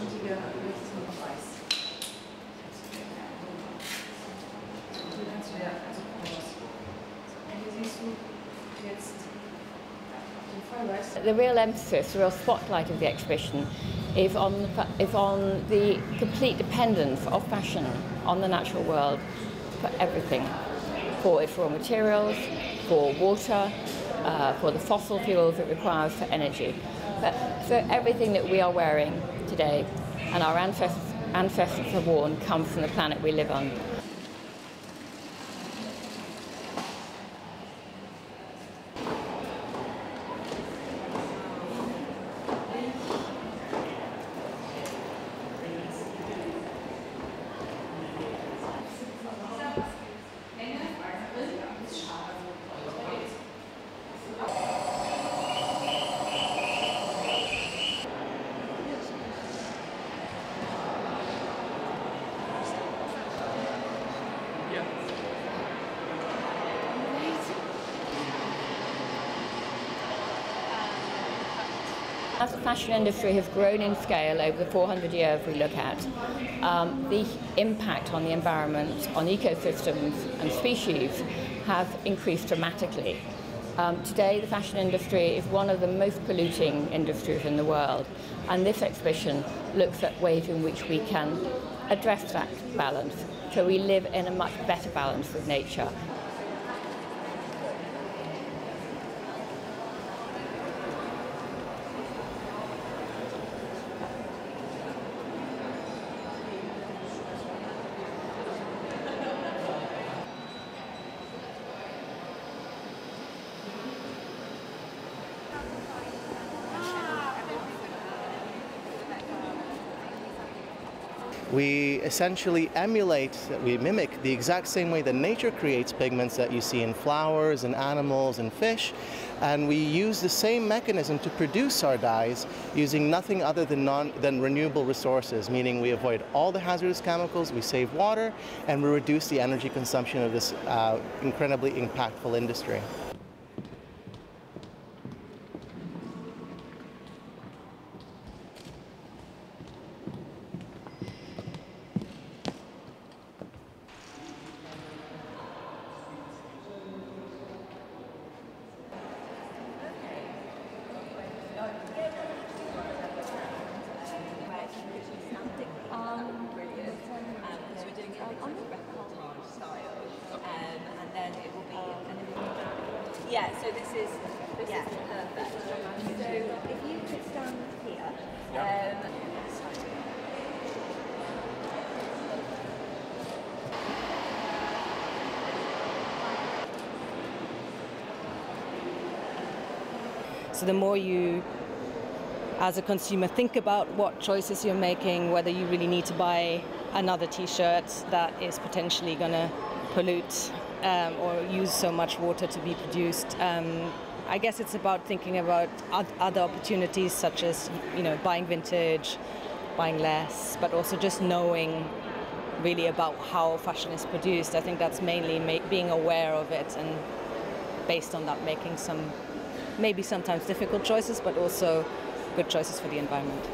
Schontige Preis. The real emphasis, the real spotlight of the exhibition is on the complete dependence of fashion on the natural world for everything, for its raw materials, for water, for the fossil fuels it requires for energy. But so everything that we are wearing today and our ancestors have worn comes from the planet we live on. As the fashion industry has grown in scale over the 400 years we look at, the impact on the environment, on ecosystems and species have increased dramatically. Today the fashion industry is one of the most polluting industries in the world, and this exhibition looks at ways in which we can address that balance so we live in a much better balance with nature. We essentially we mimic the exact same way that nature creates pigments that you see in flowers and animals and fish, and we use the same mechanism to produce our dyes using nothing other than renewable resources, meaning we avoid all the hazardous chemicals, we save water, and we reduce the energy consumption of this incredibly impactful industry. And then it will be, yeah, so this is perfect. So if you could stand here, so the more you, as a consumer, think about what choices you're making, whether you really need to buy another t-shirt that is potentially going to pollute or use so much water to be produced. I guess it's about thinking about other opportunities, such as, you know, buying vintage, buying less, but also just knowing really about how fashion is produced. I think that's mainly being aware of it, and based on that making some maybe sometimes difficult choices, but also good choices for the environment.